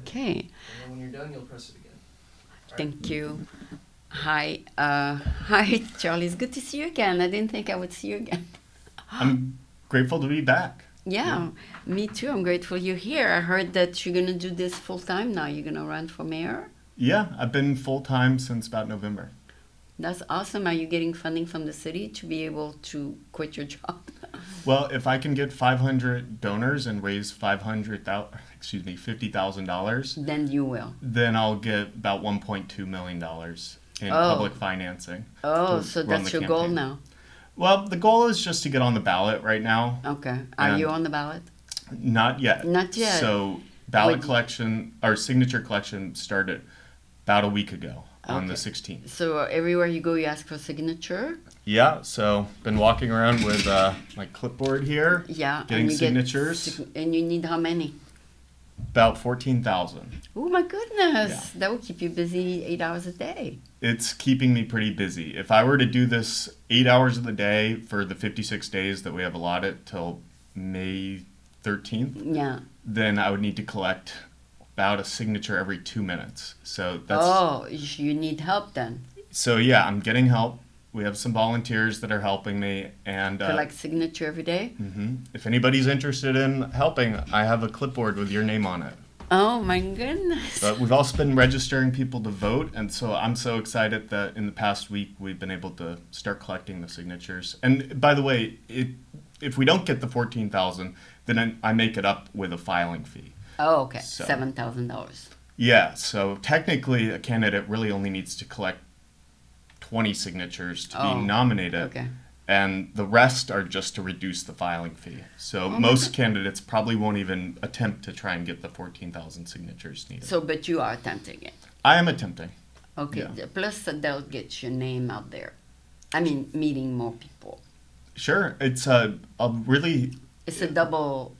Okay. And then when you're done, you'll press it again. All right. Thank you. Hi. Hi, Charlie. It's good to see you again. I didn't think I would see you again. I'm grateful to be back. Yeah, me too. I'm grateful you're here. I heard that you're going to do this full time now. You're going to run for mayor. Yeah, I've been full-time since about November. That's awesome. Are you getting funding from the city to be able to quit your job? Well, if I can get 500 donors and raise $50,000, Then you will. then I'll get about $1.2 million in public financing. Oh, to so run that's the your goal campaign. now. Well, the goal is just to get on the ballot right now. Okay. Are And you on the ballot? Not yet. Not yet. So ballot Wait. collection or signature collection started about a week ago on the Okay. 16th. So everywhere you go, you ask for signature. Yeah, so been walking around with my clipboard here, Yeah. getting and you get signatures. and you need how many? About 14,000. Oh my goodness. Yeah. That will keep you busy 8 hours a day. It's keeping me pretty busy. If I were to do this 8 hours of the day for the 56 days that we have allotted till May 13th, Yeah. then I would need to collect about a signature every 2 minutes. So that's Oh, you need help then. so yeah, I'm getting help. We have some volunteers that are helping me, and Collect signature every day. if anybody's interested in helping, I have a clipboard with your name on it. Oh my goodness. But we've also been registering people to vote, and so I'm so excited that in the past week we've been able to start collecting the signatures. And by the way, if we don't get the 14,000, then I make it up with a filing fee. Oh, okay. So- $7,000. Yeah, so technically a candidate really only needs to collect 20 signatures to Oh, be nominated. Okay. And the rest are just to reduce the filing fee. So my most candidates probably won't even attempt to try and get the 14,000 signatures needed. So, but you are attempting it. I am attempting. Okay. Yeah. Plus, that'll get your name out there. I mean, meeting more people. Sure, it's a really, It's a double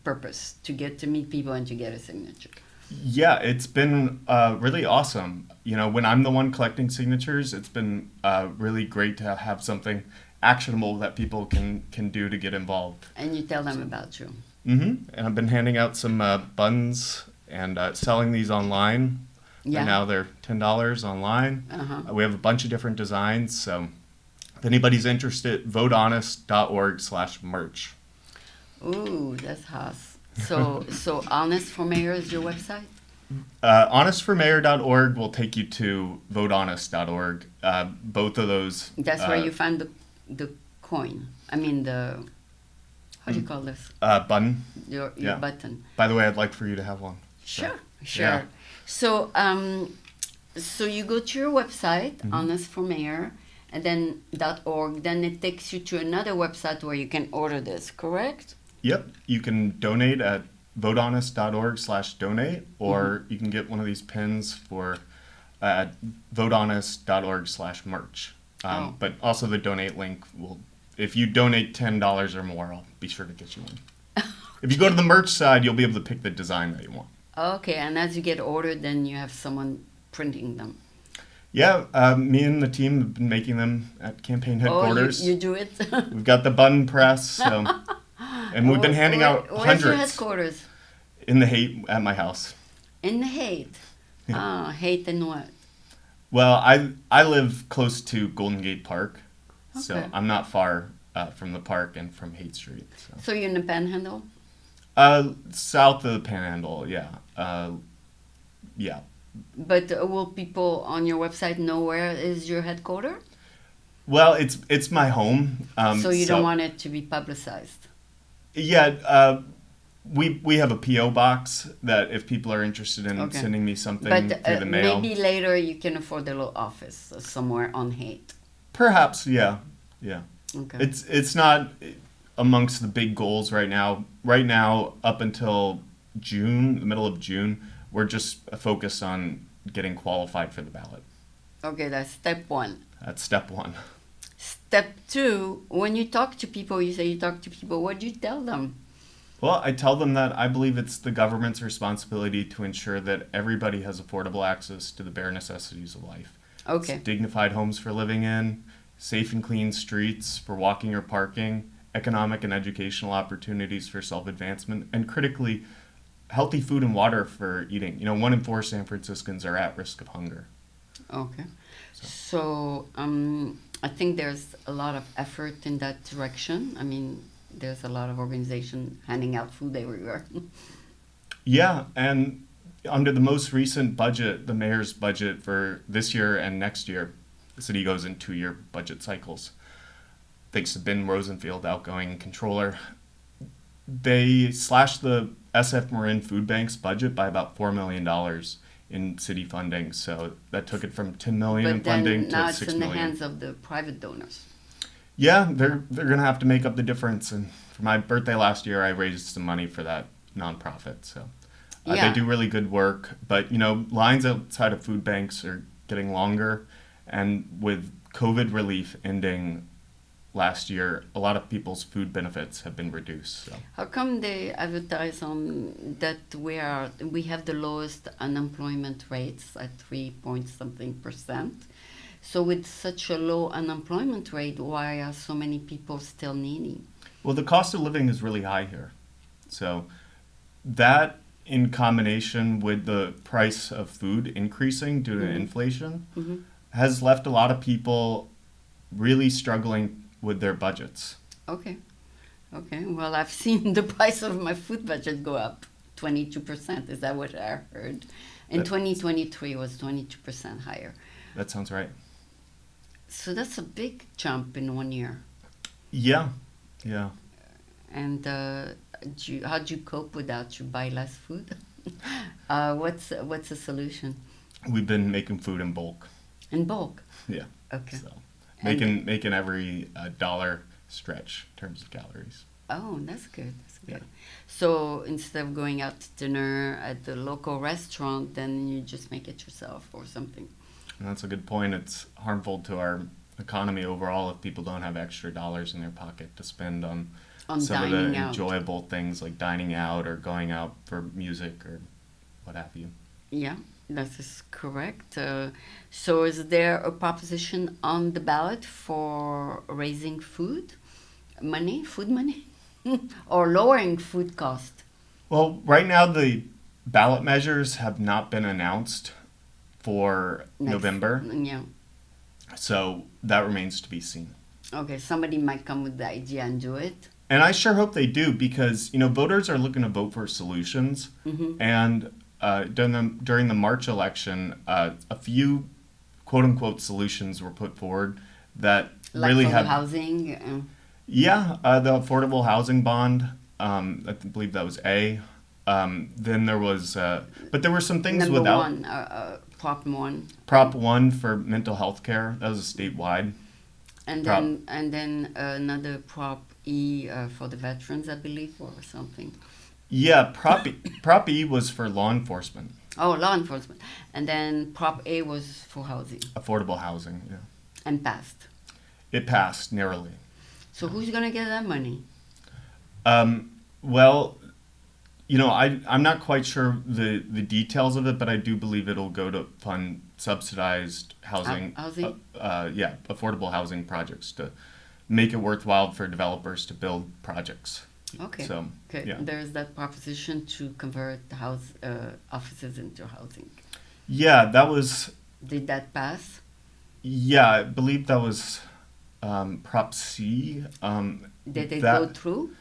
purpose to get to meet people and to get a signature. yeah, it's been really awesome. You know, when I'm the one collecting signatures, it's been really great to have something actionable that people can do to get involved. And you tell them about you. And I've been handing out some buns and selling these online. Yeah. And now they're $10 online. Uh-huh. We have a bunch of different designs, so if anybody's interested, votehonest.org/merch. Ooh, that's hot. So Honest for Mayor is your website? Honestformayor.org will take you to votehonest.org. Both of those. That's where you find the coin. I mean the how do you call this? Button. Your Yeah. button. By the way, I'd like for you to have one. Sure. yeah. So so you go to your website, Honest for Mayor, and then .org. Then it takes you to another website where you can order this. Correct? Yep. You can donate at votehonest.org/donate, or you can get one of these pins for votehonest.org/merch. Oh. But also the donate link will, if you donate $10 or more, I'll be sure to get you one. If you go to the merch side, you'll be able to pick the design that you want. Okay, and as you get ordered, then you have someone printing them. Yeah, me and the team have been making them at campaign headquarters. Oh, you do it? We've got the button press, so, and we've been handing out Where's your hundreds headquarters? in the hate at my house. In the Haight. Yeah. Ah, Haight and what? Well, I live close to Golden Gate Park, so Okay. I'm not far from the park and from Haight Street. So you're in the Panhandle? South of the Panhandle, yeah. Yeah. But will people on your website know where is your headquarters? Well, it's my home. So you don't want it to be publicized? Yeah, we have a P.O. box that if people are interested in Okay. sending me something But through the mail. maybe later you can afford a little office somewhere on Haight. Perhaps, yeah. Yeah. Okay. It's not amongst the big goals right now. Right now, up until June, the middle of June, we're just focused on getting qualified for the ballot. Okay, that's step one. That's step one. Step two, when you talk to people, you say you talk to people, what do you tell them? Well, I tell them that I believe it's the government's responsibility to ensure that everybody has affordable access to the bare necessities of life. Okay. It's dignified homes for living in, safe and clean streets for walking or parking, economic and educational opportunities for self-advancement, and critically, healthy food and water for eating. 1 in 4 San Franciscans are at risk of hunger. Okay. So I think there's a lot of effort in that direction. I mean, there's a lot of organization handing out food everywhere. Yeah, and under the most recent budget, the mayor's budget for this year and next year, the city goes in 2-year budget cycles. Thanks to Ben Rosenfield, outgoing controller, they slashed the SF Marin Food Bank's budget by about $4 million in city funding. So that took it from $10 million in But then funding now to it's $6 in the million. hands of the private donors. Yeah, they're going to have to make up the difference. And for my birthday last year, I raised some money for that nonprofit. So Yeah. they do really good work. But, lines outside of food banks are getting longer. And with COVID relief ending last year, a lot of people's food benefits have been reduced. So. How come they advertise on that we have the lowest unemployment rates at 3-point-something%? So with such a low unemployment rate, why are so many people still needy? Well, the cost of living is really high here. So that in combination with the price of food increasing due to inflation has left a lot of people really struggling with their budgets. Okay. Well, I've seen the price of my food budget go up 22%. Is that what I heard? In 2023, it was 22% higher. That sounds right. So that's a big jump in 1 year. Yeah. And how do you cope with that? You buy less food? What's the solution? We've been making food in bulk. In bulk? Yeah. Okay. So making every dollar stretch in terms of calories. Oh, that's good. Yeah. So instead of going out to dinner at the local restaurant, then you just make it yourself or something. And that's a good point. It's harmful to our economy overall if people don't have extra dollars in their pocket to spend on some of the dining out. enjoyable things like dining out or going out for music or what have you. Yeah, that is correct. So is there a proposition on the ballot for raising food money, or lowering food cost? Well, right now the ballot measures have not been announced for November, Yeah. so that remains to be seen. Okay, somebody might come with the idea and do it. And I sure hope they do because, voters are looking to vote for solutions. And during the March election, a few quote-unquote solutions were put forward that Like really for have... the housing? Yeah, the affordable housing bond, I believe that was A. Then there was... but there were some things Number without... one, Prop 1. Prop 1 for mental health care. That was a statewide. And then another Prop E for the veterans, I believe, or something. Yeah, Prop E was for law enforcement. Oh, law enforcement. And then Prop A was for housing. Affordable housing, yeah. And passed. It passed narrowly. So who's going to get that money? Well, I'm not quite sure the details of it, but I do believe it'll go to fund subsidized housing. Housing? Affordable housing projects to make it worthwhile for developers to build projects. Okay. So, Okay. yeah. There's that proposition to convert the offices into housing. Yeah, that was... Did that pass? Yeah, I believe that was Prop C. Did it go through?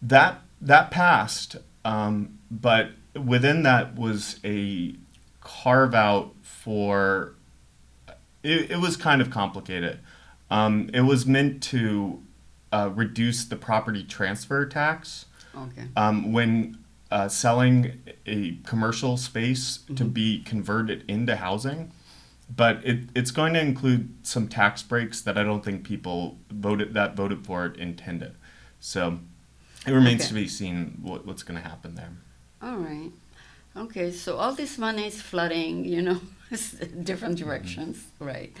That passed, but within that was a carve out for. It was kind of complicated. It was meant to reduce the property transfer tax. Okay. When selling a commercial space to be converted into housing. But it's going to include some tax breaks that I don't think people voted for it intended. So it remains to be seen what's going to happen there. All right. Okay, so all this money is flooding, different directions, right?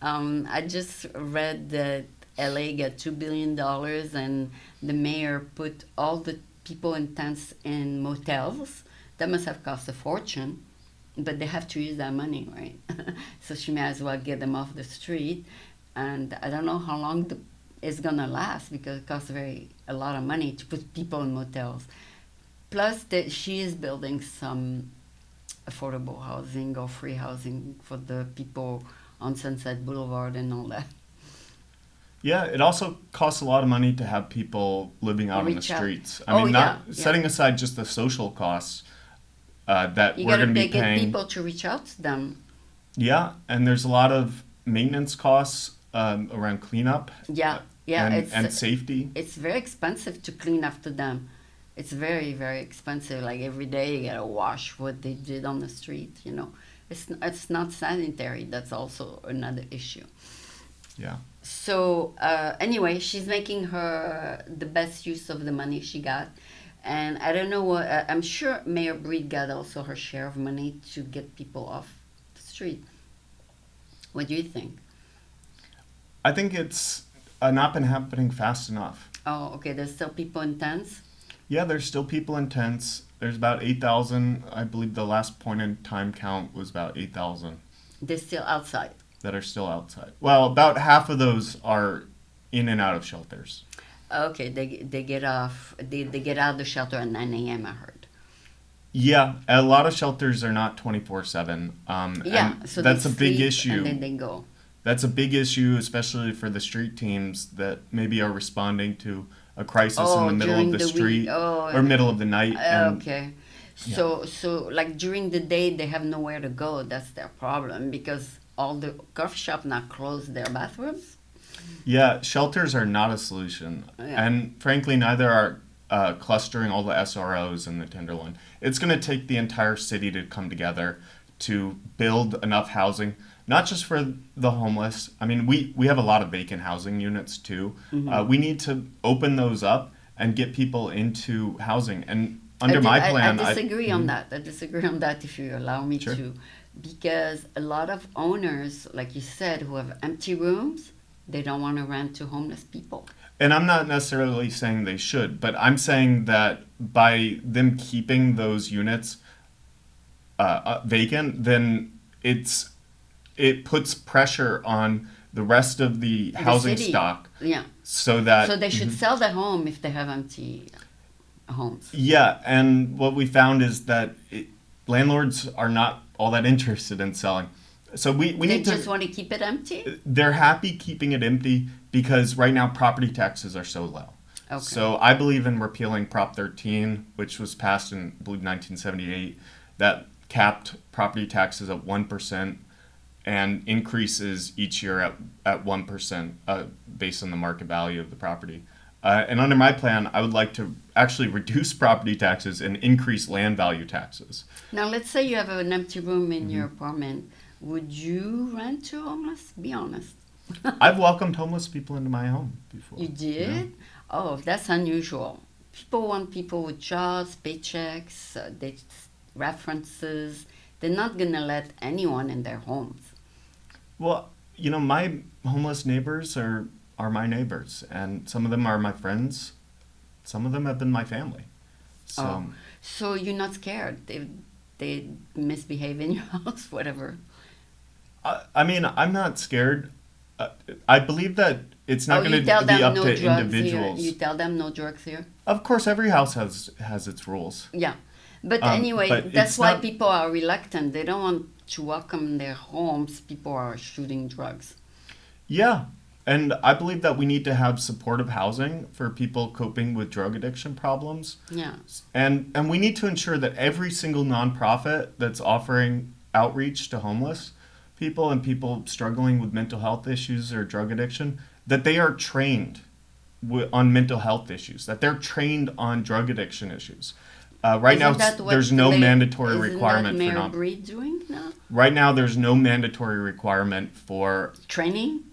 I just read that LA got $2 billion and the mayor put all the people in tents in motels. That must have cost a fortune. But they have to use that money, right? So she may as well get them off the street. And I don't know how long it's going to last because it costs a lot of money to put people in motels. Plus, she is building some affordable housing or free housing for the people on Sunset Boulevard and all that. Yeah, it also costs a lot of money to have people living out on the Reach out. streets. I Oh, mean, yeah, not yeah. setting aside just the social costs that You we're gotta going to be get paying. people to reach out to them. Yeah, and there's a lot of maintenance costs around cleanup Yeah, yeah. and safety. It's very expensive to clean after them. It's very, very expensive. Like every day you gotta wash what they did on the street, you know. It's not sanitary. That's also another issue. Yeah. So anyway, she's making the best use of the money she got. And I don't know what, I'm sure Mayor Breed got also her share of money to get people off the street. What do you think? I think it's not been happening fast enough. Oh, okay. There's still people in tents. Yeah, there's still people in tents. There's about 8,000. I believe the last point in time count was about 8,000 They're still outside. that are still outside. Well, about half of those are in and out of shelters. Okay, they get off. They get out of the shelter at 9 a.m. I heard. Yeah, a lot of shelters are not 24/7. Yeah, And so that's they a big sleep issue. and then they go. That's a big issue, especially for the street teams that maybe are responding to a crisis in the middle of during the week. street Oh, or middle of the night. And okay. Yeah. So like during the day they have nowhere to go. That's their problem because all the coffee shop now closed their bathrooms. yeah, shelters are not a solution. Yeah. And frankly, neither are clustering all the SROs in the Tenderloin. It's going to take the entire city to come together to build enough housing, not just for the homeless. I mean, we have a lot of vacant housing units too. We need to open those up and get people into housing. And under my plan, I disagree on Mhm. that. I disagree on that if you allow me Sure. to, because a lot of owners, like you said, who have empty rooms, they don't want to rent to homeless people. And I'm not necessarily saying they should, but I'm saying that by them keeping those units vacant, then it puts pressure on the rest of the housing city. stock, Yeah. so that So they should sell the home if they have empty homes. yeah. And what we found is that landlords are not all that interested in selling. So we They need just to. want to keep it empty. They're happy keeping it empty because right now property taxes are so low. Okay. So I believe in repealing Prop 13, which was passed in, I believe, 1978, that capped property taxes at 1% and increases each year at 1% based on the market value of the property. And under my plan, I would like to actually reduce property taxes and increase land value taxes. Now, let's say you have an empty room in Mm-hmm. your apartment. Would you rent to homeless? Be honest. I've welcomed homeless people into my home before. You did? Yeah. Oh, that's unusual. People want people with jobs, paychecks, references. They're not going to let anyone in their homes. Well, my homeless neighbors are my neighbors, and some of them are my friends. Some of them have been my family. So Oh, so you're not scared? They misbehave in your house, whatever. I mean, I'm not scared. I believe that it's not going to You tell be them up no to drugs individuals. here. You tell them no drugs here. Of course, every house has its rules. Yeah, but But anyway, that's it's why not- people are reluctant. They don't want to welcome in their homes people are shooting drugs. Yeah, and I believe that we need to have supportive housing for people coping with drug addiction problems. Yeah. And we need to ensure that every single nonprofit that's offering outreach to homeless people and people struggling with mental health issues or drug addiction, that they are trained on mental health issues, that they're trained on drug addiction issues. Right now, Isn't that what there's no the mandatory isn't requirement that for Mayor Breed doing now? Right now, there's no mandatory requirement for Training?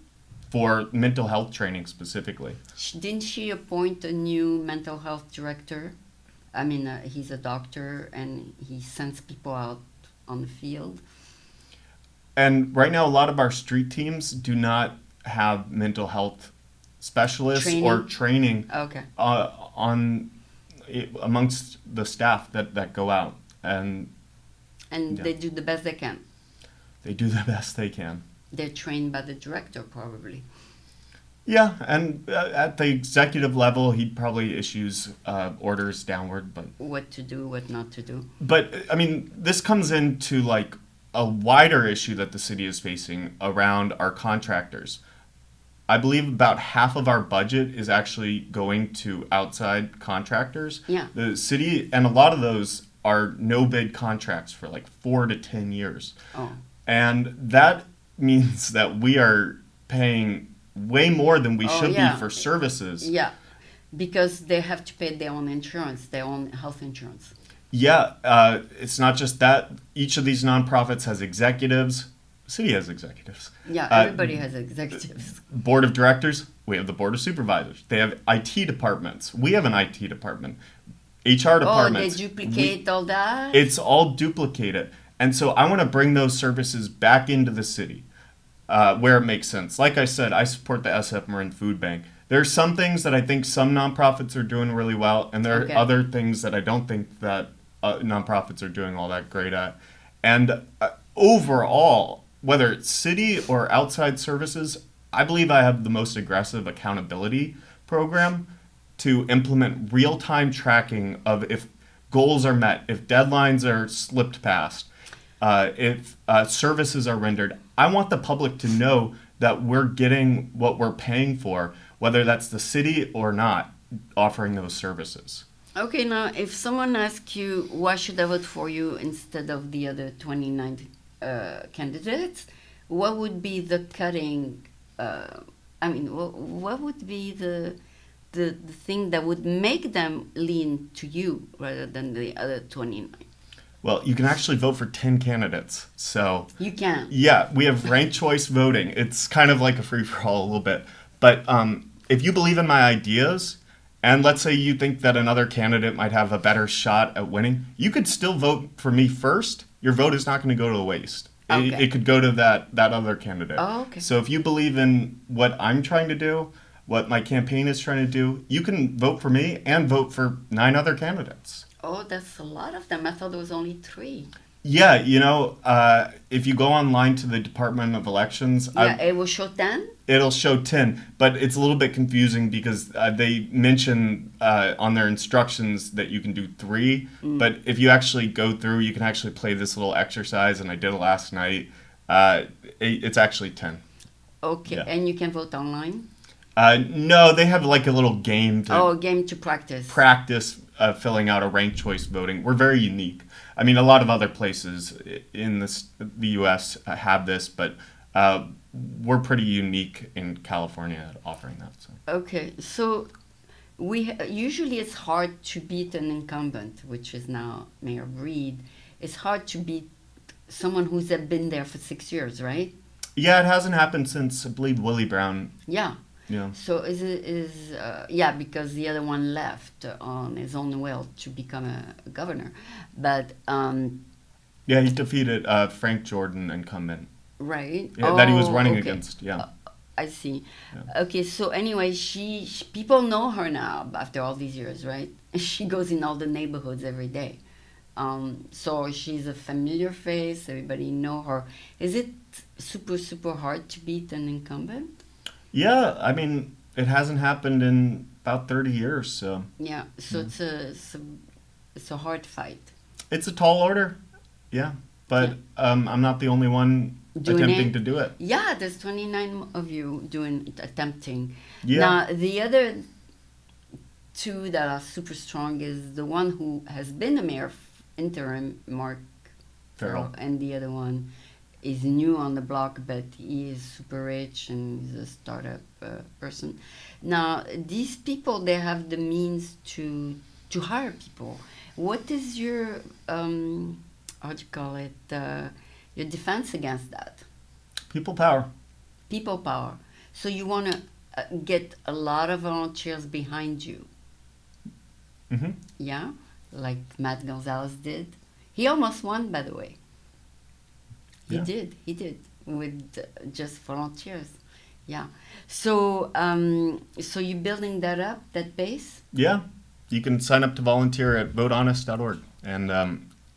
mental health training specifically. Didn't she appoint a new mental health director? I mean, he's a doctor and he sends people out on the field. And right now, a lot of our street teams do not have mental health specialists or training Okay. amongst the staff that go out, and And Yeah. they do the best they can. they do the best they can. They're trained by the director, probably. Yeah, and at the executive level, he probably issues orders downward. What to do, what not to do. But I mean, this comes into like a wider issue that the city is facing around our contractors. I believe about half of our budget is actually going to outside contractors. Yeah. The city, and a lot of those are no bid contracts for like 4 to 10 years. Oh. And that means that we are paying way more than we should yeah. be for services. Yeah, because they have to pay their own insurance, their own health insurance. Yeah, it's not just that. Each of these nonprofits has executives. The city has executives. Yeah, everybody has executives. Board of directors, we have the board of supervisors. They have IT departments. We have an IT department. HR departments. Oh, they duplicate all that? It's all duplicated. And so I want to bring those services back into the city where it makes sense. Like I said, I support the SF Marin Food Bank. There are some things that I think some nonprofits are doing really well, and there are other things that I don't think that nonprofits are doing all that great at. And overall, whether it's city or outside services, I believe I have the most aggressive accountability program to implement real-time tracking of if goals are met, if deadlines are slipped past, if services are rendered. I want the public to know that we're getting what we're paying for, whether that's the city or not, offering those services. Okay, now if someone asks you, why should I vote for you instead of the other 29 candidates, what would be the cutting, what would be the thing that would make them lean to you rather than the other 29? Well, you can actually vote for 10 candidates. So you can. Yeah, we have ranked choice voting. It's kind of like a free-for-all a little bit. But if you believe in my ideas, and let's say you think that another candidate might have a better shot at winning, you could still vote for me first. Your vote is not going to go to waste. Okay. It could go to that other candidate. Oh, okay. So if you believe in what I'm trying to do, what my campaign is trying to do, you can vote for me and vote for 9 other candidates. Oh, that's a lot of them. I thought there was only 3. Yeah, if you go online to the Department of Elections, it will show 10? It'll show 10, but it's a little bit confusing because they mention on their instructions that you can do 3, but if you actually go through, you can actually play this little exercise, and I did it last night. It's actually 10. Okay, yeah. And you can vote online? No, they have like a little game to... game to practice. Practice filling out a ranked choice voting. We're very unique. I mean, a lot of other places in the U.S. have this, but we're pretty unique in California at offering that. So. Okay, so usually it's hard to beat an incumbent, which is now Mayor Reed. It's hard to beat someone who's been there for 6 years, right? Yeah, it hasn't happened since, I believe, Willie Brown. Yeah. Yeah. So because the other one left on his own will to become a governor, but yeah, he defeated Frank Jordan, incumbent. Right. Yeah, that he was running against. Yeah. I see. Yeah. Okay, so anyway, she people know her now after all these years, right? She goes in all the neighborhoods every day, so she's a familiar face. Everybody know her. Is it super hard to beat an incumbent? Yeah, I mean, it hasn't happened in about 30 years, so... Yeah, so it's a hard fight. It's a tall order, yeah, but I'm not the only one attempting to do it. Yeah, there's 29 of you attempting. Yeah. Now, the other 2 that are super strong is the one who has been a mayor interim, Mark Farrell, and the other one is new on the block, but he is super rich and he's a startup person. Now, these people, they have the means to hire people. What is your, how do you call it, your defense against that? People power. People power. So you want to get a lot of volunteers behind you. Mm-hmm. Yeah? Like Matt Gonzalez did. He almost won, by the way. He did with just volunteers. Yeah. So so you're building that up, that base? Yeah. You can sign up to volunteer at votehonest.org. And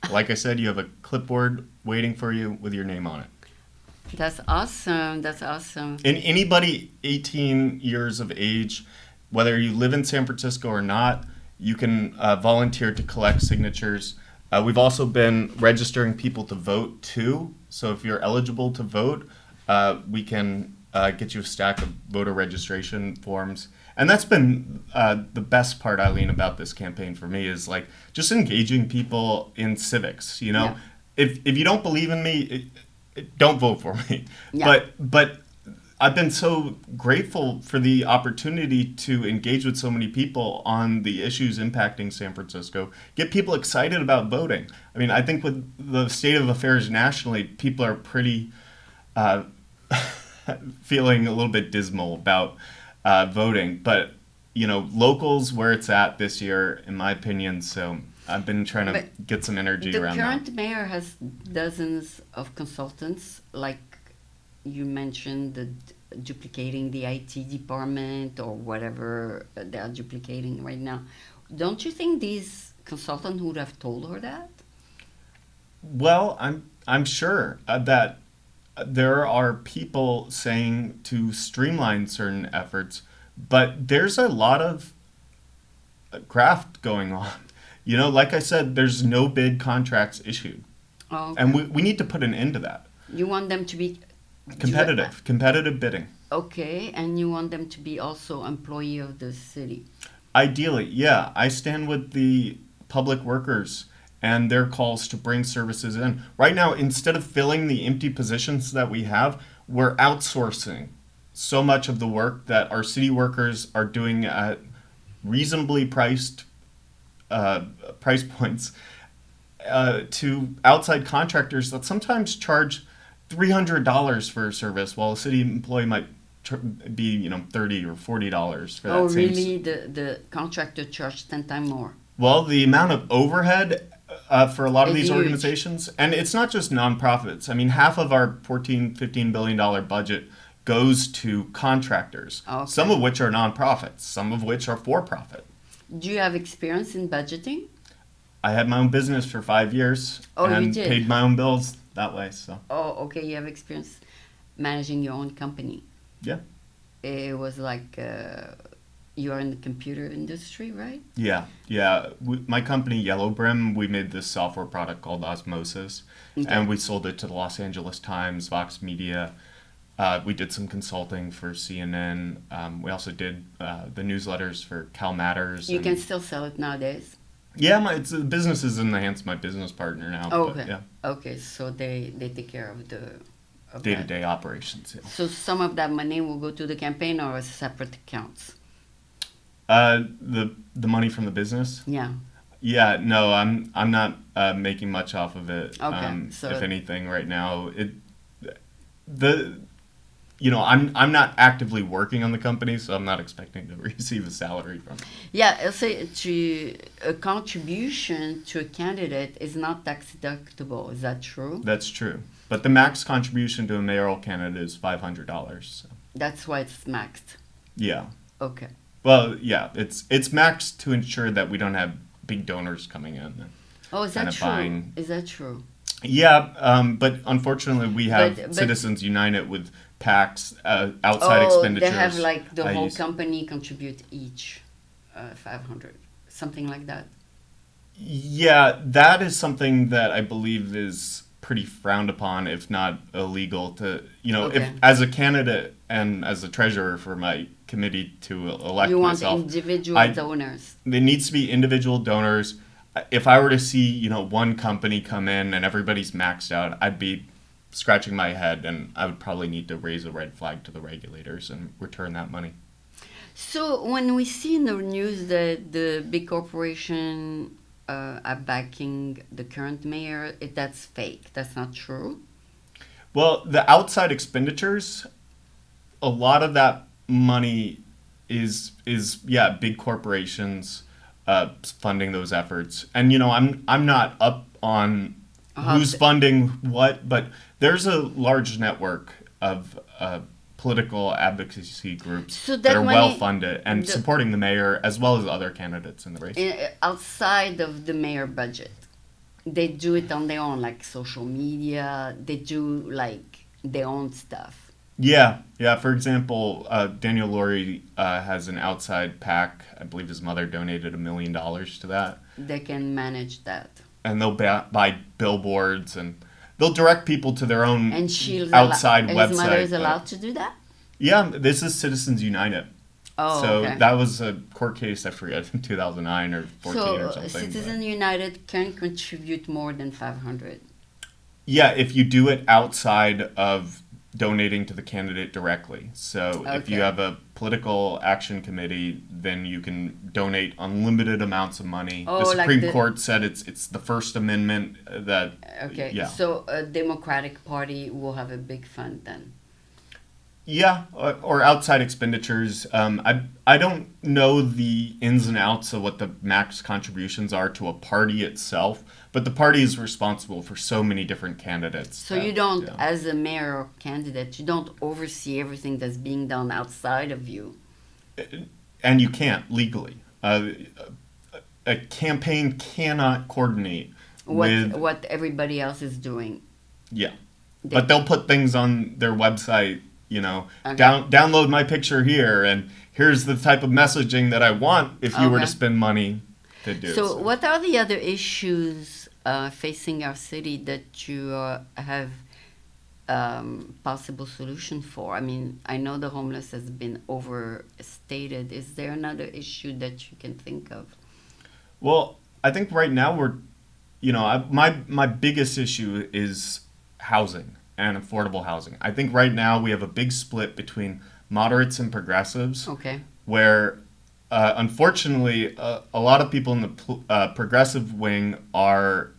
like I said, you have a clipboard waiting for you with your name on it. That's awesome. That's awesome. And anybody 18 years of age, whether you live in San Francisco or not, you can volunteer to collect signatures. We've also been registering people to vote too. So if you're eligible to vote, we can get you a stack of voter registration forms. And that's been the best part, Eileen, about this campaign for me is like just engaging people in civics. You know, Yeah. if you don't believe in me, don't vote for me. Yeah. But I've been so grateful for the opportunity to engage with so many people on the issues impacting San Francisco, get people excited about voting. I mean, I think with the state of affairs nationally, people are pretty feeling a little bit dismal about voting. But, you know, locals where it's at this year, in my opinion. So I've been trying to But get some energy The around that. current mayor has dozens of consultants, like you mentioned, duplicating the IT department or whatever they are duplicating right now. Don't you think these consultants would have told her that? Well, I'm sure that there are people saying to streamline certain efforts, but there's a lot of graft going on. You know, like I said, there's no bid contracts issued, Oh, and we need to put an end to that. you want them to be Competitive bidding. okay, and you want them to be also employee of the city. Ideally, yeah, I stand with the public workers and their calls to bring services in. Right now, instead of filling the empty positions that we have, we're outsourcing so much of the work that our city workers are doing at reasonably priced price points to outside contractors that sometimes charge $300 for a service, while a city employee might be, you know, $30 or $40 for that Oh, same. really? The contractor charged 10 times more. Well, the amount of overhead for a lot of It's these huge. organizations, and it's not just nonprofits. I mean, half of our $14-15 billion budget goes to contractors, Okay. some of which are nonprofits, some of which are for profit. Do you have experience in budgeting? I had my own business for 5 years Oh, you and did? paid my own bills that way. So Oh, okay. You have experience managing your own company. yeah, It was like you are in the computer industry, right? yeah. My company Yellow Brim, we made this software product called Osmosis, Okay. and we sold it to the Los Angeles Times, Vox Media. We did some consulting for CNN. We also did the newsletters for Cal Matters. You and- can still sell it nowadays. Yeah, the business is in the hands of my business partner now. Oh, but okay. yeah, Okay, so they take care of the of that. day-to-day operations. Yeah. So some of that money will go to the campaign or separate accounts. The money from the business. Yeah. Yeah, no, I'm not making much off of it. Okay, so- if anything, right now, I'm not actively working on the company, so I'm not expecting to receive a salary from it. Yeah, I'll say a contribution to a candidate is not tax deductible. Is that true? That's true, but the max contribution to a mayoral candidate is $500. So. That's why it's maxed. Yeah. Okay. Well, yeah, it's maxed to ensure that we don't have big donors coming in. Oh, is that Kinda true? buying- Is that true? Yeah, but unfortunately, we have But- Citizens United with PACs, outside Oh, expenditures. they have like the I whole use- company contribute each 500, something like that. Yeah, that is something that I believe is pretty frowned upon, if not illegal. To if Okay. as a candidate and as a treasurer for my committee to elect You want myself, individual I- donors. there needs to be individual donors. If I were to see, one company come in and everybody's maxed out, I'd be scratching my head, and I would probably need to raise a red flag to the regulators and return that money. So when we see in the news that the big corporation are backing the current mayor, that's fake. That's not true. Well, the outside expenditures, a lot of that money is big corporations funding those efforts. And I'm not up on who's the- funding what, but there's a large network of political advocacy groups So that that are money- well funded and the- supporting the mayor as well as other candidates in the race. Outside of the mayor budget, they do it on their own, like social media. They do like their own stuff. Yeah, yeah. For example, Daniel Laurie has an outside PAC. I believe his mother donated $1 million to that. They can manage that. And they'll buy billboards and they'll direct people to their own And outside website. his mother is allowed to do that? Yeah, this is Citizens United. Oh, So okay. that was a court case, I forget, in 2009 or 14 or something. Citizen United can contribute more than 500. Yeah, if you do it outside of donating to the candidate directly. So if you Okay. have a political action committee, then you can donate unlimited amounts of money. Oh, The like Supreme the- Court said it's the First Amendment that. Okay, Yeah. so a Democratic Party will have a big fund then. Yeah, or outside expenditures. I don't know the ins and outs of what the max contributions are to a party itself, but the party is responsible for so many different candidates. So that- you don't, yeah. as a mayor or candidate, you don't oversee everything that's being done outside of you. And you can't legally. A campaign cannot coordinate with. What everybody else is doing. Yeah, They- but they'll put things on their website. Okay. Download my picture here, and here's the type of messaging that I want if you were to Okay. spend money to do. So what are the other issues facing our city that you have possible solution for? I mean, I know the homeless has been overstated. Is there another issue that you can think of? Well, I think right now my biggest issue is housing and affordable housing. I think right now we have a big split between moderates and progressives, Okay. where unfortunately a lot of people in the progressive wing are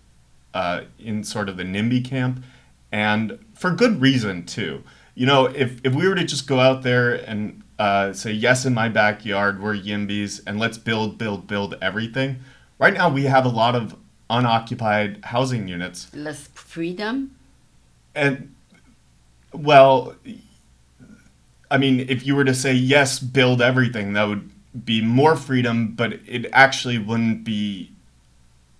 in sort of the NIMBY camp, and for good reason too. If we were to just go out there and say, yes, in my backyard, we're YIMBYs, and let's build everything. Right now we have a lot of unoccupied housing units. Less freedom? And, well, I mean, if you were to say, yes, build everything, that would be more freedom, but it actually wouldn't be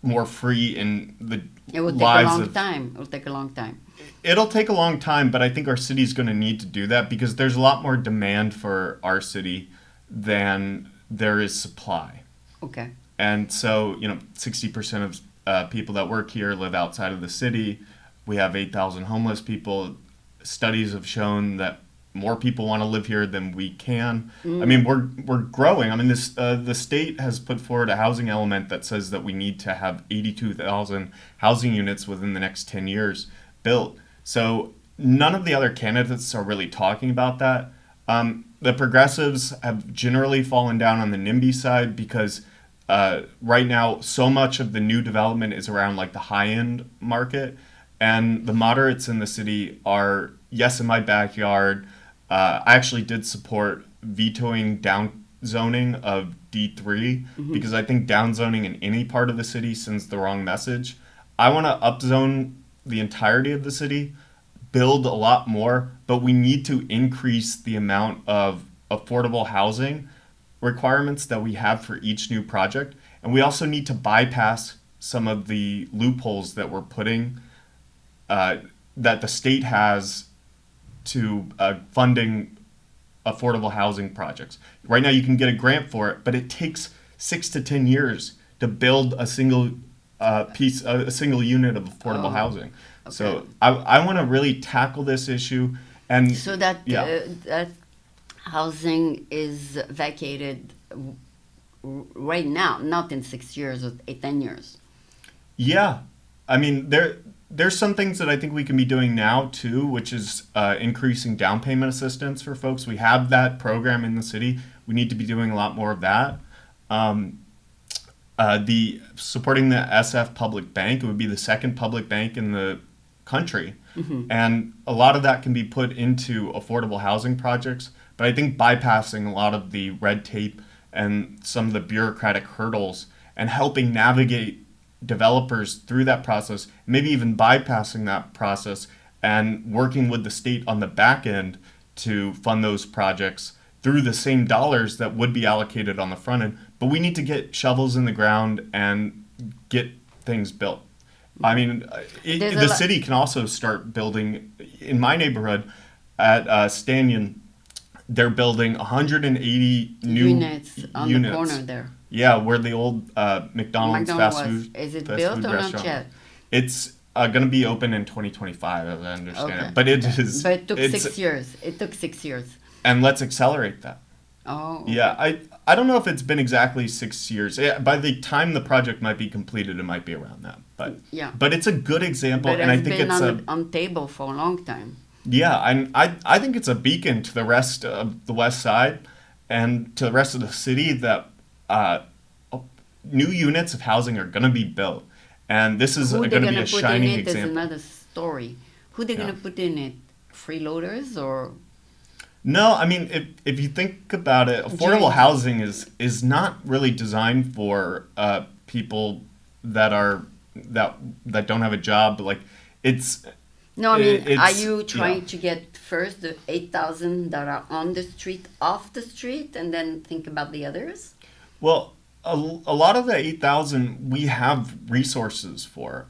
more free in the It will take lives a long of. time. It will take a long time. It'll take a long time, but I think our city's going to need to do that because there's a lot more demand for our city than there is supply. Okay. And so, 60% of people that work here live outside of the city. We have 8,000 homeless people. Studies have shown that more people want to live here than we can. I mean, we're growing. I mean, the state has put forward a housing element that says that we need to have 82,000 housing units within the next 10 years built. So none of the other candidates are really talking about that. The progressives have generally fallen down on the NIMBY side because right now so much of the new development is around like the high-end market. And the moderates in the city are, yes, in my backyard. I actually did support vetoing down zoning of D3 because I think down zoning in any part of the city sends the wrong message. I want to upzone the entirety of the city, build a lot more, but we need to increase the amount of affordable housing requirements that we have for each new project. And we also need to bypass some of the loopholes that we're putting that the state has to funding affordable housing projects. Right now you can get a grant for it, but it takes 6 to 10 years to build a single a single unit of affordable housing. Okay. So I want to really tackle this issue. And So that yeah. that housing is vacated right now, not in 6 years or 10 years. Yeah, I mean there's some things that I think we can be doing now too, which is increasing down payment assistance for folks. We have that program in the city. We need to be doing a lot more of that. The supporting the SF Public Bank, it would be the second public bank in the country, and a lot of that can be put into affordable housing projects. But I think bypassing a lot of the red tape and some of the bureaucratic hurdles and helping navigate developers through that process, maybe even bypassing that process and working with the state on the back end to fund those projects through the same dollars that would be allocated on the front end. But we need to get shovels in the ground and get things built. I mean, There's a the lot- city can also start building. in my neighborhood at Stanyon, they're building 180 new units on the corner there. Yeah, where the old McDonald's fast food Is it fast built food or not restaurant. yet? It's going to be open in 2025, as I understand Okay. it. But it is. But it took it's- 6 years. It took 6 years. And let's accelerate that. Oh. Yeah, I don't know if it's been exactly 6 years. Yeah, by the time the project might be completed, it might be around that. But Yeah. but it's a good example, But and I it's think been it's on table for a long time. yeah, I think it's a beacon to the rest of the West Side and to the rest of the city that new units of housing are going to be built, and this is Who going they're to be gonna a put in shining it is example. another story. Who they're Yeah. gonna put in it? Freeloaders or No, I mean if you think about it, affordable During- housing is not really designed for people that don't have a job. Like it's no? I mean, are it's- you yeah. trying to get first the 8,000 that are on the street off the street, and then think about the others? well a lot of the 8,000 we have resources for.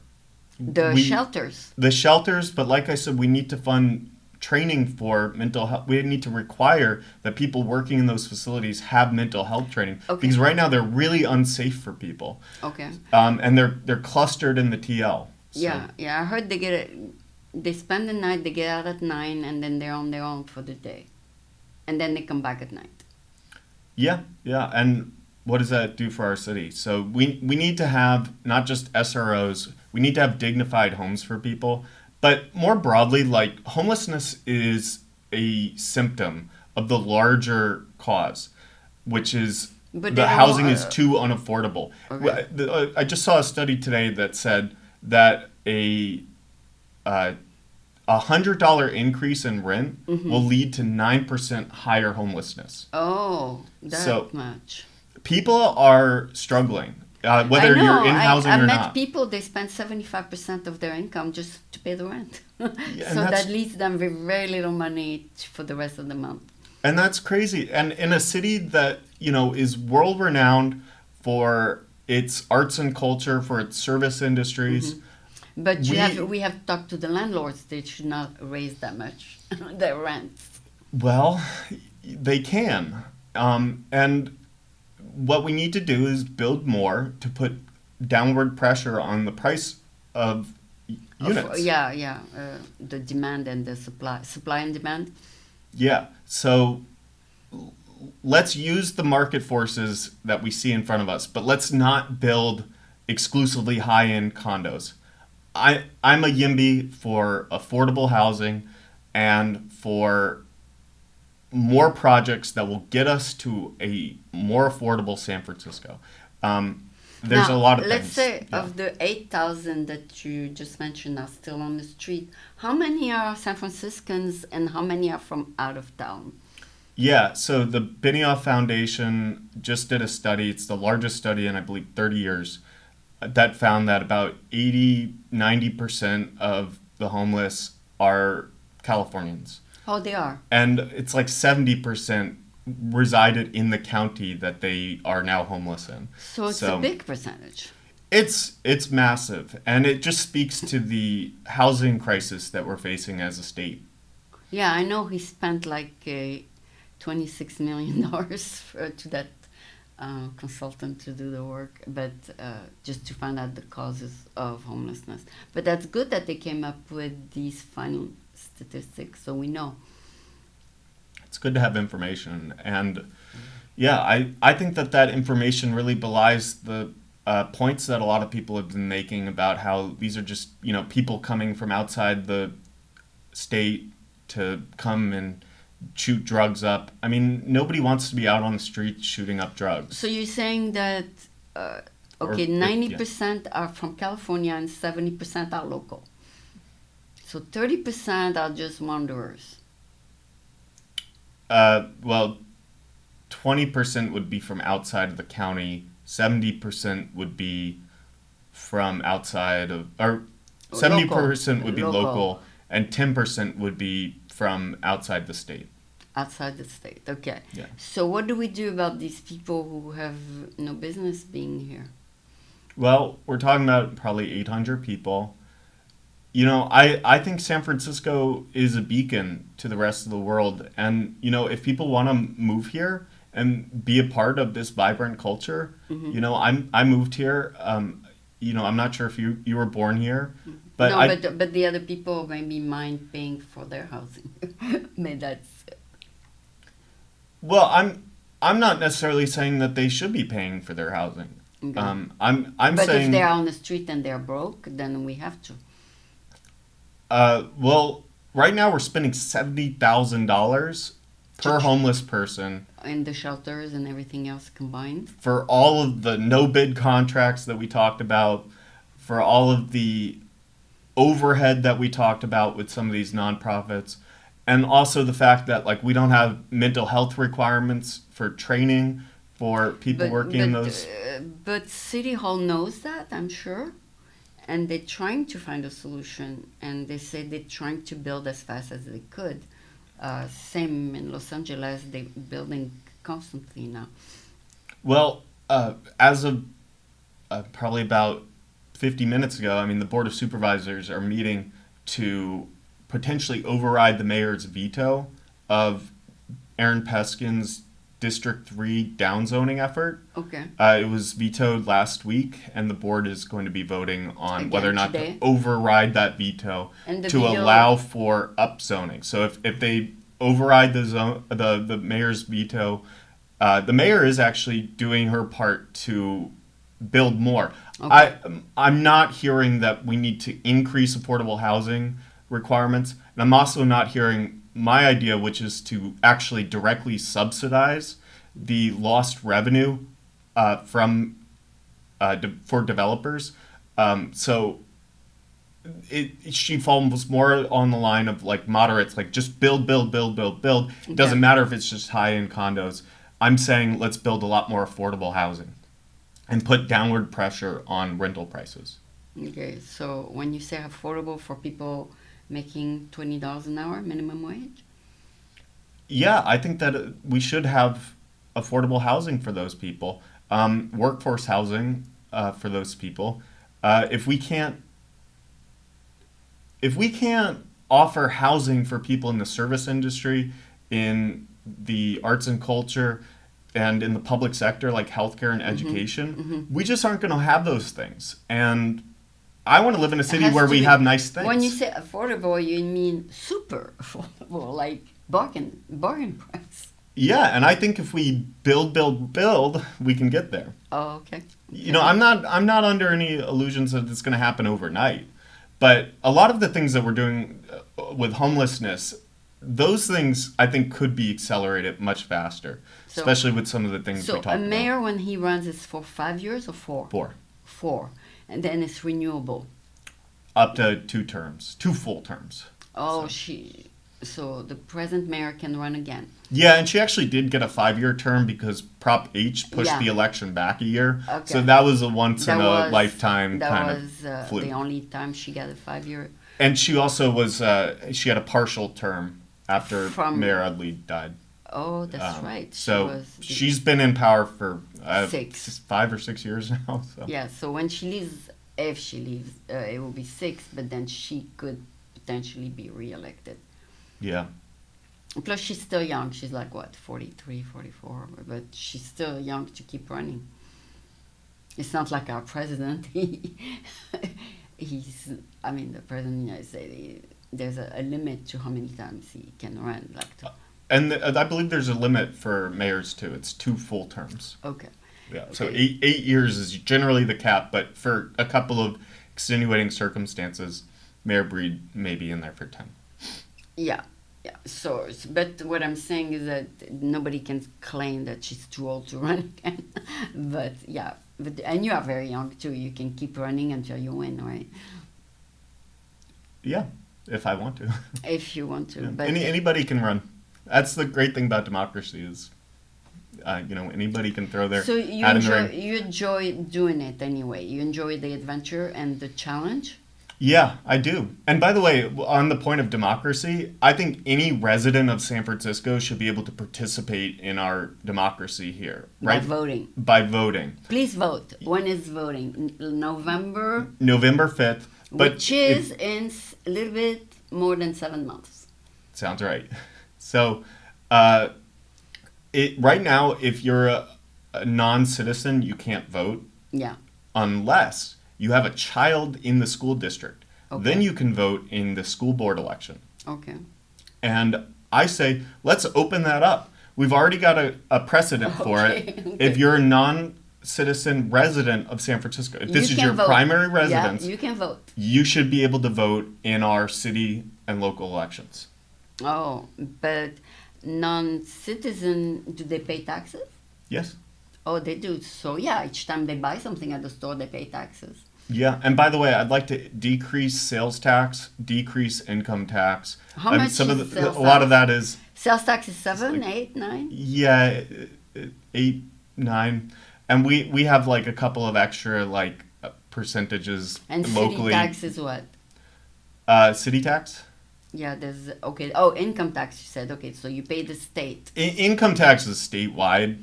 The We- shelters. The shelters, but like I said, we need to fund training for mental health. We need to require that people working in those facilities have mental health training Okay. because right now they're really unsafe for people, Okay. and they're clustered in the TL. So, Yeah. I heard they spend the night, they get out at 9, and then they're on their own for the day, and then they come back at night. yeah, and what does that do for our city? So we need to have not just SROs. We need to have dignified homes for people. But more broadly, like homelessness is a symptom of the larger cause, which is But the they don't, housing is too unaffordable. Okay. I just saw a study today that said that a $100 increase in rent will lead to 9% higher homelessness. Oh, that So- much. People are struggling, whether I know. you're in housing I or met not. people, they spend 75% of their income just to pay the rent. and So that's- that leaves them with very little money for the rest of the month. And that's crazy. And in a city that, is world renowned for its arts and culture, for its service industries. But We- we have talked to the landlords. They should not raise that much their rents. Well, they can. And what we need to do is build more to put downward pressure on the price of units. The demand and the supply and demand. Yeah. So let's use the market forces that we see in front of us, but let's not build exclusively high-end condos. I'm a YIMBY for affordable housing and for more projects that will get us to a more affordable San Francisco. There's Now, a lot of let's things. say Yeah. of the 8,000 that you just mentioned are still on the street, how many are San Franciscans and how many are from out of town? Yeah, so the Benioff Foundation just did a study. It's the largest study in, I believe, 30 years that found that about 80-90% of the homeless are Californians. Oh, they are. And it's like 70% resided in the county that they are now homeless in. So it's a big percentage. It's massive, and it just speaks to the housing crisis that we're facing as a state. Yeah, I know he spent like $26 million to that consultant to do the work, but just to find out the causes of homelessness. But that's good that they came up with these final statistics, so we know. It's good to have information, and yeah, I think that information really belies the points that a lot of people have been making about how these are just people coming from outside the state to come and shoot drugs up. I mean, nobody wants to be out on the street shooting up drugs. So you're saying that okay, 90% are from California and 70% are local. So 30% are just wanderers. Well, 20% would be from outside of the county. 70% would be from outside of, or 70% would be local, and 10% would be from outside the state. Outside the state, okay. Yeah. So what do we do about these people who have no business being here? Well, we're talking about probably 800 people. I think San Francisco is a beacon to the rest of the world. And, if people want to move here and be a part of this vibrant culture, I moved here. I'm not sure if you were born here, but no, but the other people maybe mind paying for their housing. Maybe that's. Well, I'm not necessarily saying that they should be paying for their housing. Okay. I'm But saying. if they're on the street and they're broke, then we have to. Well, right now we're spending $70,000 per homeless person And the shelters and everything else combined. for all of the no bid contracts that we talked about, for all of the overhead that we talked about with some of these nonprofits, and also the fact that we don't have mental health requirements for training for people working in those. But City Hall knows that, I'm sure, and they're trying to find a solution. And they say they're trying to build as fast as they could. Same in Los Angeles, they're building constantly now. Well, as of probably about 50 minutes ago, the Board of Supervisors are meeting to potentially override the mayor's veto of Aaron Peskin's District 3 downzoning effort. Okay. It was vetoed last week, and the board is going to be voting on Again whether or not today? to override that veto And the to veto- allow for upzoning. So if they override the mayor's veto, the mayor is actually doing her part to build more. Okay. I'm not hearing that we need to increase affordable housing requirements, and I'm also not hearing my idea, which is to actually directly subsidize the lost revenue for developers. So she falls more on the line of moderates, just build. It doesn't matter if it's just high-end condos. I'm saying let's build a lot more affordable housing and put downward pressure on rental prices. Okay, so when you say affordable for people making $20 an hour minimum wage? Yeah, I think that we should have affordable housing for those people, workforce housing for those people. If we can't offer housing for people in the service industry, in the arts and culture, and in the public sector like healthcare and education, we just aren't going to have those things. And I want to live in a city where we have nice things. When you say affordable, you mean super affordable, like bargain price. Yeah, and I think if we build, we can get there. Oh, okay. I'm not under any illusions that it's going to happen overnight. But a lot of the things that we're doing with homelessness, those things I think could be accelerated much faster, especially with some of the things we talked about. So a mayor, when he runs, is for 5 years or 4? 4. 4. And then it's renewable. Up to 2 terms, 2 full terms. Oh, so the present mayor can run again. Yeah, and she actually did get a 5-year term because Prop H pushed the election back a year. Okay. So that was a once-in-a-lifetime kind of fluke. That was the only time she got a 5-year. And she also was, she had a partial term after Mayor Udley died. Oh, that's right. She's been in power for 5 or 6 years now. So. Yeah, so when she leaves, if she leaves, it will be 6, but then she could potentially be reelected. Yeah. Plus, she's still young. She's 43, 44, but she's still young to keep running. It's not like our president. The president of the United States, there's a limit to how many times he can run. And I believe there's a limit for mayors too. It's 2 full terms. Okay. Yeah. Okay. So 8 years is generally the cap, but for a couple of extenuating circumstances, Mayor Breed may be in there for 10. Yeah. Yeah. So, but what I'm saying is that nobody can claim that she's too old to run again. But yeah, and you are very young too. You can keep running until you win, right? Yeah, if I want to. If you want to. Yeah. But anybody can run. That's the great thing about democracy is, anybody can throw their hat in the ring. You enjoy doing it anyway. You enjoy the adventure and the challenge. Yeah, I do. And by the way, on the point of democracy, I think any resident of San Francisco should be able to participate in our democracy here, right? By voting. Please vote. When is voting? November? November 5th. But which is in a little bit more than 7 months. sounds right. So, right now, if you're a non-citizen, you can't vote Yeah. unless you have a child in the school district. Okay. Then you can vote in the school board election. Okay. And I say, let's open that up. We've already got a precedent for Okay, it. okay. If you're a non-citizen resident of San Francisco, if this You is can your vote. primary Yeah, residence, you can vote. you should be able to vote in our city and local elections. Oh, but non-citizen, do they pay taxes? Yes. Oh, they do. So yeah, each time they buy something at the store, they pay taxes. Yeah, and by the way, I'd like to decrease sales tax, decrease income tax. How much some is of the, sales a lot tax? of that is Sales tax is 7, like- 8, 9? yeah, 8, 9, and we have like a couple of extra like percentages And city locally. tax is what? City tax. Yeah, there's, okay. Oh, income tax, you said. Okay, so you pay the state. Income tax is statewide.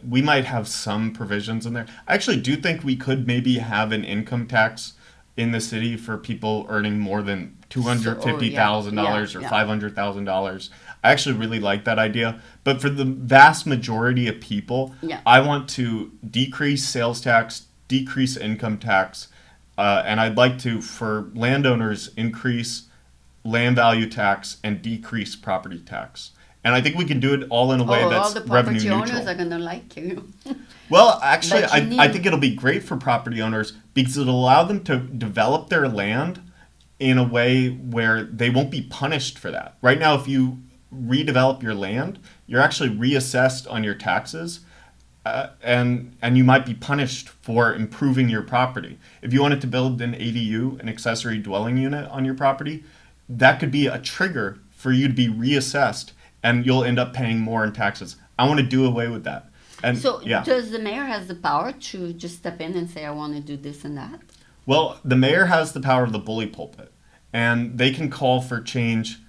We might have some provisions in there. I actually do think we could maybe have an income tax in the city for people earning more than $250,000 or yeah. $500,000. I actually really like that idea. But for the vast majority of people, Yeah. I want to decrease sales tax, decrease income tax, and I'd like to, for landowners, increase land value tax and decrease property tax. And I think we can do it all in a way All that's the revenue property neutral. owners are going to like you. Well, actually, But you I need- think it'll be great for property owners because it'll allow them to develop their land in a way where they won't be punished for that. Right now, if you redevelop your land, you're actually reassessed on your taxes, and you might be punished for improving your property. If you wanted to build an ADU, an accessory dwelling unit on your property, that could be a trigger for you to be reassessed, and you'll end up paying more in taxes. I want to do away with that. And So yeah. does the mayor has the power to just step in and say, I want to do this and that? Well, the mayor has the power of the bully pulpit, and they can call for change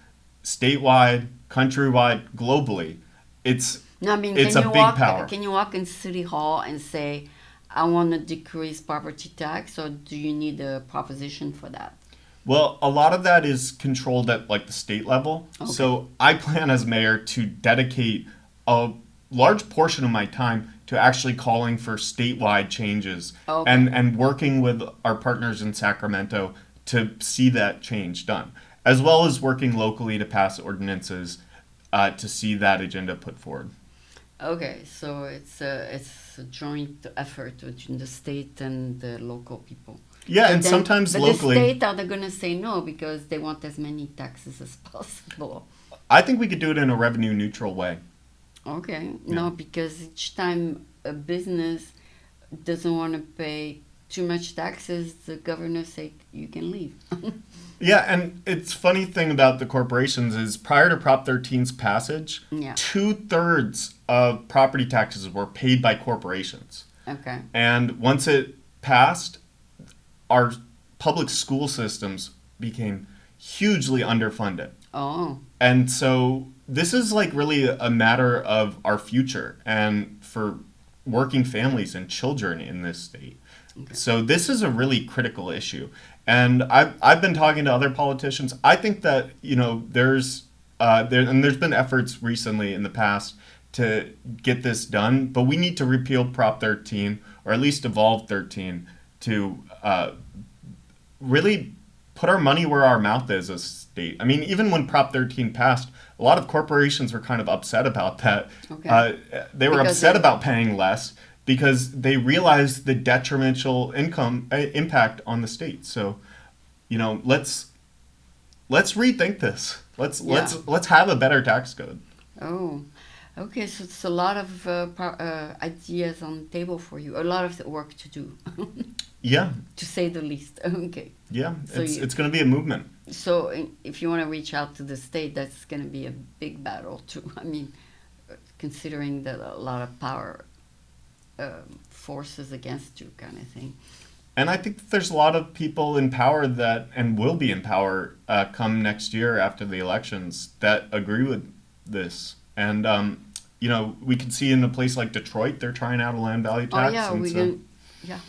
statewide, countrywide, globally. It's No, I mean, It's can a you big walk? power. Can you walk in City Hall and say, I want to decrease property tax, or do you need a proposition for that? well, a lot of that is controlled at like the state level. Okay. So I plan as mayor to dedicate a large portion of my time to actually calling for statewide changes Okay. and working with our partners in Sacramento to see that change done, as well as working locally to pass ordinances to see that agenda put forward. Okay, so it's a joint effort between the state and the local people. Yeah, and then- sometimes but locally, the state, are they going to say no because they want as many taxes as possible? I think we could do it in a revenue neutral way. Okay, no, because each time a business doesn't want to pay too much taxes, the governor say you can leave. Yeah, and it's funny thing about the corporations is prior to Prop 13's passage, Yeah. 2/3 of property taxes were paid by corporations. Okay. And once it passed, our public school systems became hugely underfunded. Oh, And so this is like really a matter of our future and for working families and children in this state. Okay. So this is a really critical issue. And I've been talking to other politicians. I think that, there's been efforts recently in the past to get this done, but we need to repeal Prop 13 or at least evolve 13 to really put our money where our mouth is as a state. I mean, even when Prop 13 passed, a lot of corporations were kind of upset about that. Okay. They were Because upset they- about paying less because they realized the detrimental impact on the state. So, let's rethink this. Let's have a better tax code. oh, okay. So it's a lot of ideas on the table for you. A lot of work to do, Yeah, to say the least. Okay. yeah. So It's going to be a movement. So if you want to reach out to the state, that's going to be a big battle too. I mean, considering that a lot of power forces against you, kind of thing. And I think that there's a lot of people in power that, and will be in power come next year after the elections, that agree with this. And, we can see in a place like Detroit, they're trying out a land value Oh tax. yeah, and we so- can. Yeah.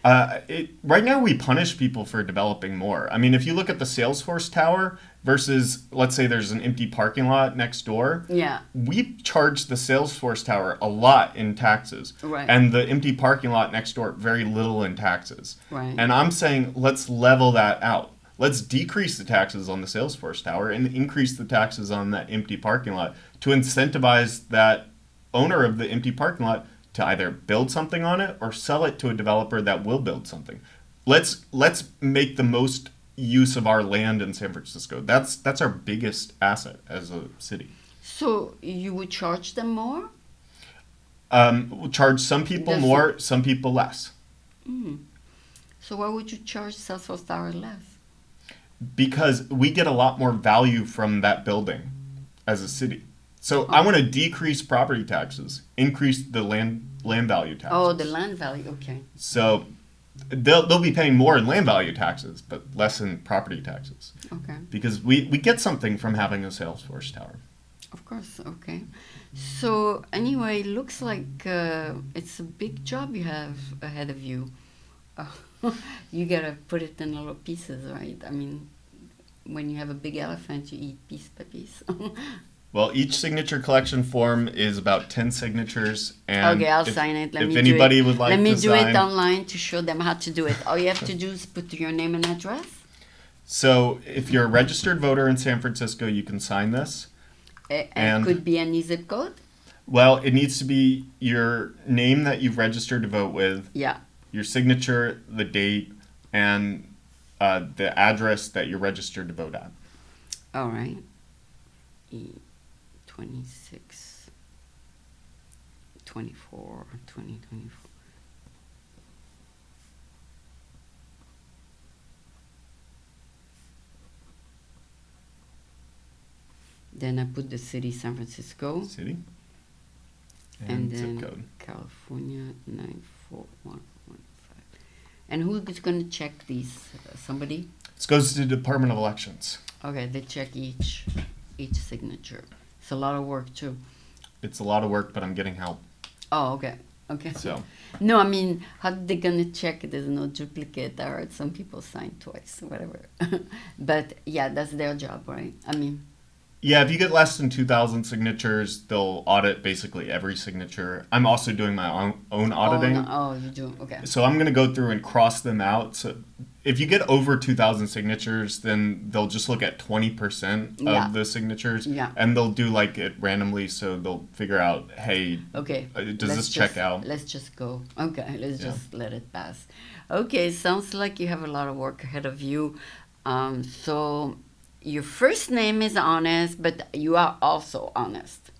Right now, we punish people for developing more. I mean, if you look at the Salesforce Tower versus, let's say, there's an empty parking lot next door. Yeah. We charge the Salesforce Tower a lot in taxes, Right. and the empty parking lot next door very little in taxes. Right. And I'm saying let's level that out. Let's decrease the taxes on the Salesforce Tower and increase the taxes on that empty parking lot to incentivize that owner of the empty parking lot to either build something on it or sell it to a developer that will build something. Let's make the most use of our land in San Francisco. That's our biggest asset as a city. So you would charge them more? We'll charge some people Does more, some people less. So why would you charge Salesforce Tower less? Because we get a lot more value from that building as a city. So I want to decrease property taxes, increase the land value taxes. Oh, the land value. Okay. So they'll be paying more in land value taxes, but less in property taxes. Okay. Because we get something from having a Salesforce Tower. Of course. Okay. So anyway, looks like it's a big job you have ahead of you. You gotta put it in little pieces, right? I mean, when you have a big elephant, you eat piece by piece. Well, each signature collection form is about 10 signatures. And okay, I'll sign it. If anybody would like to sign. Let me do it online to show them how to do it. All you have to do is put your name and address. So if you're a registered voter in San Francisco, you can sign this. And could be any zip code? Well, it needs to be your name that you've registered to vote with. Yeah. Your signature, the date, and the address that you're registered to vote at. All right. 26, 24, 2024. Then I put the city, San Francisco. City. And zip then code. California 94115. And who's going to check these? Somebody? This goes to the Department of Elections. Okay, they check each signature. It's a lot of work too. It's a lot of work, but I'm getting help. Oh, okay. Okay. So No, I mean, how are they gonna check there's no duplicate? I heard some people sign twice, whatever. But yeah, that's their job, right? I mean. yeah, if you get less than 2,000 signatures, they'll audit basically every signature. I'm also doing my own auditing. Oh, no. Oh, you do. Okay. So I'm going to go through and cross them out. So if you get over 2,000 signatures, then they'll just look at 20% Yeah. of the signatures. Yeah. And they'll do like it randomly. So they'll figure out, hey, Okay. does this check out? Let's just go. Okay, let's Yeah. just let it pass. Okay, sounds like you have a lot of work ahead of you. So your first name is honest, but you are also honest.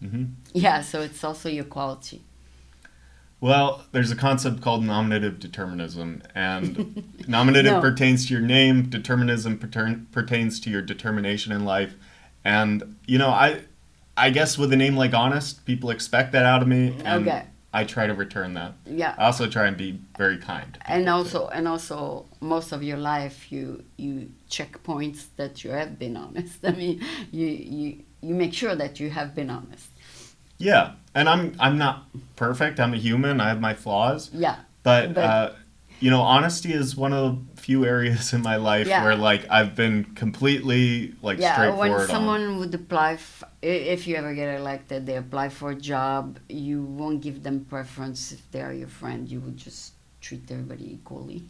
Mm-hmm. Yeah, so it's also your quality. Well, there's a concept called nominative determinism, and nominative No. pertains to your name, determinism pertains to your determination in life. And, I guess with a name like Honest, people expect that out of me, and Okay. I try to return that. Yeah. I also try and be very kind. to And people, also, most of your life, you check points that you have been honest. I mean, you make sure that you have been honest. Yeah, and I'm not perfect. I'm a human. I have my flaws. Yeah. But honesty is one of the few areas in my life Yeah. where I've been completely Yeah, straightforward when on. someone would apply, if you ever get elected, they apply for a job, you won't give them preference if they are your friend. You would just treat everybody equally.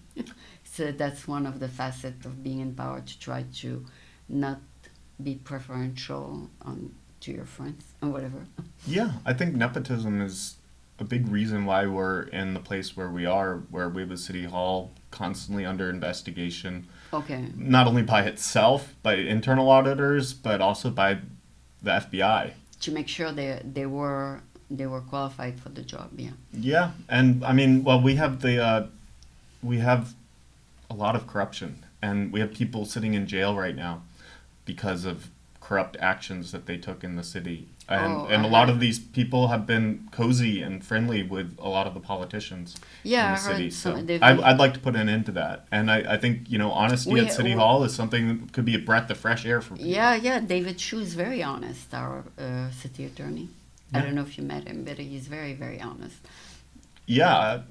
So that's one of the facets of being in power, to try to not be preferential to your friends or whatever. Yeah, I think nepotism is a big reason why we're in the place where we are, where we have a city hall constantly under investigation, Okay. not only by itself, by internal auditors, but also by the FBI. To make sure they were qualified for the job, yeah. Yeah, and I mean, well, we have a lot of corruption, and we have people sitting in jail right now because of corrupt actions that they took in the city. And a lot of these people have been cozy and friendly with a lot of the politicians Yeah, in I the city. heard So they've- I'd like to put an end to that. And I think, honesty We- at City we- Hall is something that could be a breath of fresh air for people. Yeah, David Chu is very honest, our city attorney. I Yeah. don't know if you met him, but he's very, very honest. Yeah,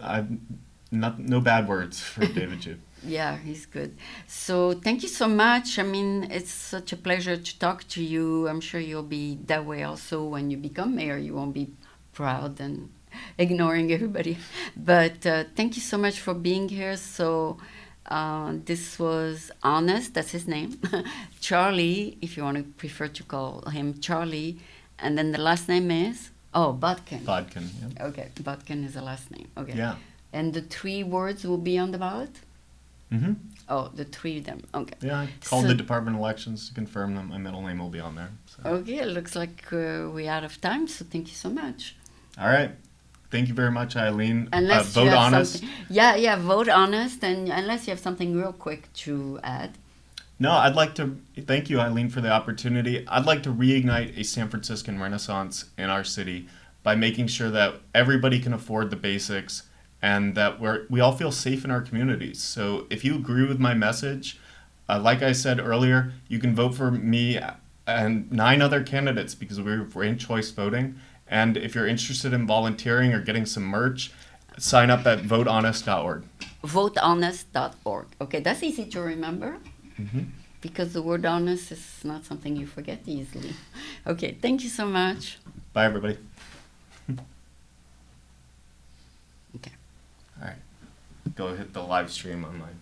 no bad words for David Chu. Yeah, he's good. So thank you so much. I mean, it's such a pleasure to talk to you. I'm sure you'll be that way also when you become mayor. You won't be proud and ignoring everybody. But thank you so much for being here. So this was Honest, that's his name. Charley, if you want to prefer to call him Charley. And then the last name is? Oh, Bodkin. Bodkin, yeah. Okay, Bodkin is the last name. Okay. Yeah. And the 3 words will be on the ballot? Mm-hmm. Oh, the 3 of them. Okay. Yeah, I called So- the Department of Elections to confirm that my middle name will be on there. So. Okay, it looks like we're out of time, so thank you so much. All right. Thank you very much, Eileen. Unless you vote have honest. something. Yeah, vote honest, and unless you have something real quick to add. No, I'd like to thank you, Eileen, for the opportunity. I'd like to reignite a San Franciscan renaissance in our city by making sure that everybody can afford the basics and that we all feel safe in our communities. So if you agree with my message, like I said earlier, you can vote for me and 9 other candidates because we're ranked choice voting. And if you're interested in volunteering or getting some merch, sign up at votehonest.org. Votehonest.org. Okay, that's easy to remember. Mm-hmm. Because the word honest is not something you forget easily. Okay, thank you so much. Bye, everybody. Okay. All right. Go hit the live stream online.